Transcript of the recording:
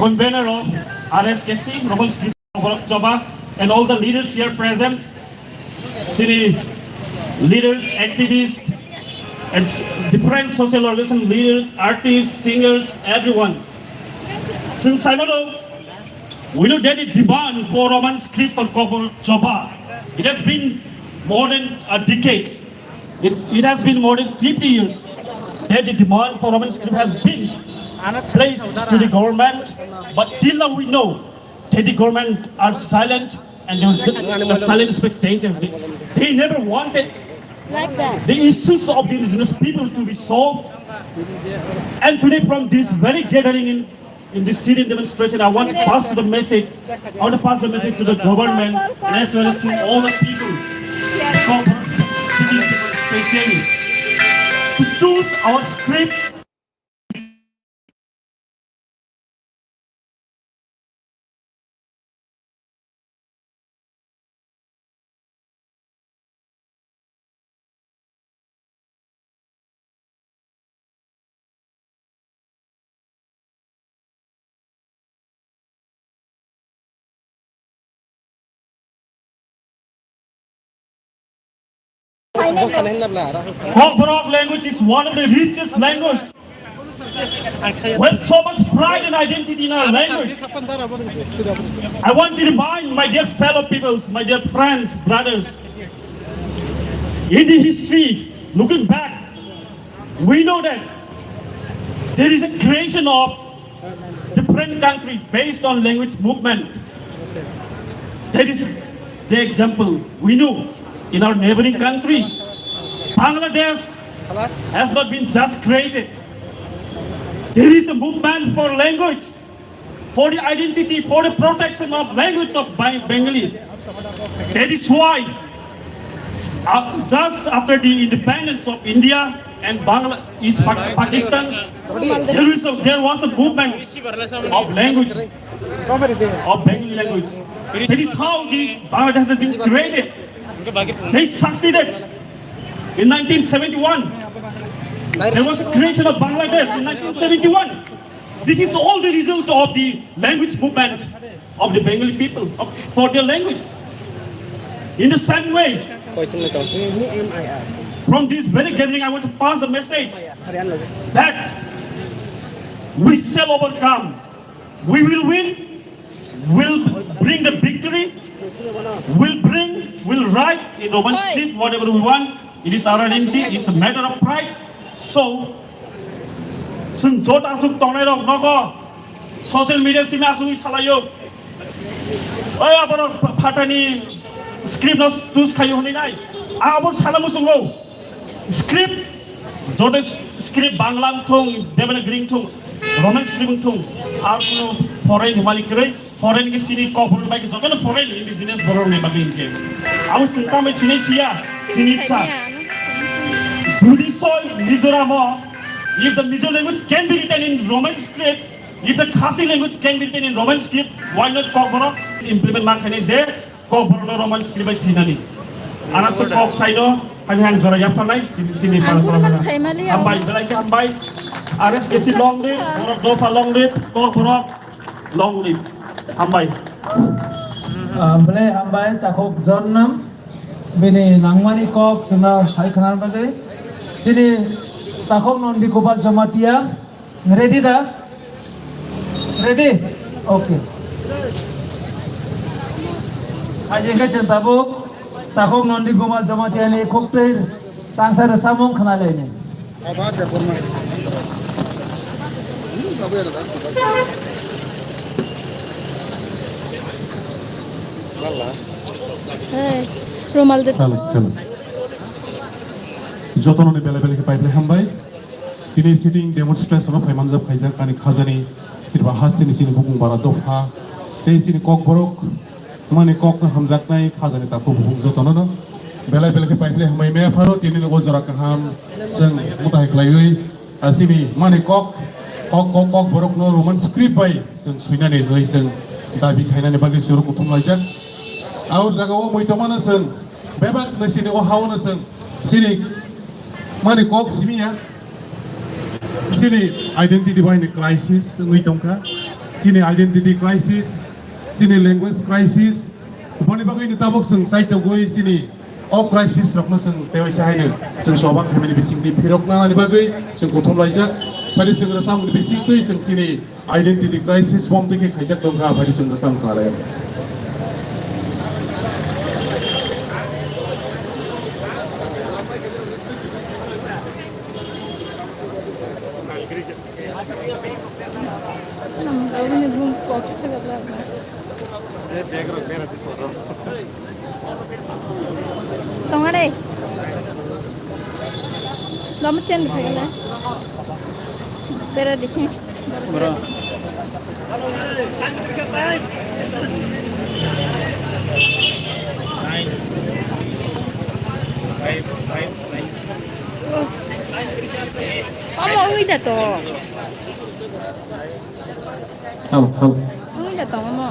convener of RSKC, Roman script of Choba, and all the leaders here present, city leaders, activists, and different social organization leaders, artists, singers, everyone. Since I know, we know that the demand for Roman script for Choba, it has been more than a decade. It has been more than 50 years that the demand for Roman script has been placed to the government, but till now we know that the government are silent and they're silent spectators. They never wanted the issues of the indigenous people to be solved. And today from this very gathering in this city demonstration, I want to pass the message to the government and as well as to all the people, especially to choose our script. Kotoro language is one of the richest languages. With so much pride and identity in our language. I want to remind my dear fellow peoples, my dear friends, brothers, in the history, looking back, we know that there is a creation of different countries based on language movement. That is the example we know in our neighboring country. Bangladesh has not been just created. There is a movement for language, for the identity, for the protection of language of Bengali. That is why just after the independence of India and Pakistan, there was a movement of language, of Bengali language. That is how the Bangladesh has been created. They succeeded in 1971. There was a creation of Bangladesh in 1971. This is all the result of the language movement of the Bengali people for their language. In the same way, from this very gathering, I want to pass the message that we shall overcome. We will win. We'll bring the victory. We'll write in Roman script whatever we want. It is our identity. It's a matter of pride. So, since Jot Asuk Tonero Nogo, social media Simi Asuk Salayo, I about Patani script not choose Kayoni night. I about Salamusungo script, Jotish script Banglang Tung, Devon Green Tung, Roman script Tung, Arno foreign Malikre, foreign city corporate by the foreign indigenous Borone Bagin game. I was in Kame Tunisia, Tunisia. Mizoram, if the Mizo language can be written in Roman script, if the Khasi language can be written in Roman script, why not Kotoro implement Makane there? Kotoro Roman script by Sinani. Anaso Kok Saido, and Han Zora Yafanai, Sini Ambai, like Ambai, RSKC long live, Dofa long live, Kotoro long live, Ambai. Ambai, Takok Zonam, Bini Nangmani Kok, Suna Saikanan Bade. Sini takok non di Gopal Jamatia, ready dah? Ready? Okay. Aja kan centabuk, takok non di Gopal Jamatia ni kokter, tangsa resamong kenal ini. Apa ada korma? Apa ada? Lala. Hey, Romal de. যতননি বেলেবেলেকে পাইলে হামবাই তিনি sitting demonstration of ফাইমানজাব খাইজাক কানি খাজানি তিরবা হাসিনি সিনি বুকুং বারা দফা তেই সিনি cock বরক মানে cock হামজাক নাই খাজানি তাকো বুকুং যতনন বেলেবেলেকে পাইলে হামবাই মে ফারো তিনি ও জরা কাহাম जों मुताय खलायै सिनि माने কক बरक नो रोमान स्क्रिप्ट बाय जों सुइनानै होय जों दाबि खायनानै बागै सुरु कुथुम लायजाक आउर जागाव मैतमाना जों बेबाक नसिनि ओ हावना जों सिनि माने कक सिमिया सिनि आइडेंटिटी बाय crisis ngui tongka sini identity crisis, sini language crisis, bani bagai ni tabok seng site goi sini of crisis rokno seng tewai sahaino seng soba khamini bising di phirok na ni bagai seng kothom laijak pada seng rasam ni bising tui seng sini identity crisis bom teke khaijak dongka pada seng rasam kala. Namanya belum box terus lah. Tengah deh. Lama cend pakai lah. Bera deh. Bera. Kamu ini dah tu. Ini dah tu kamu.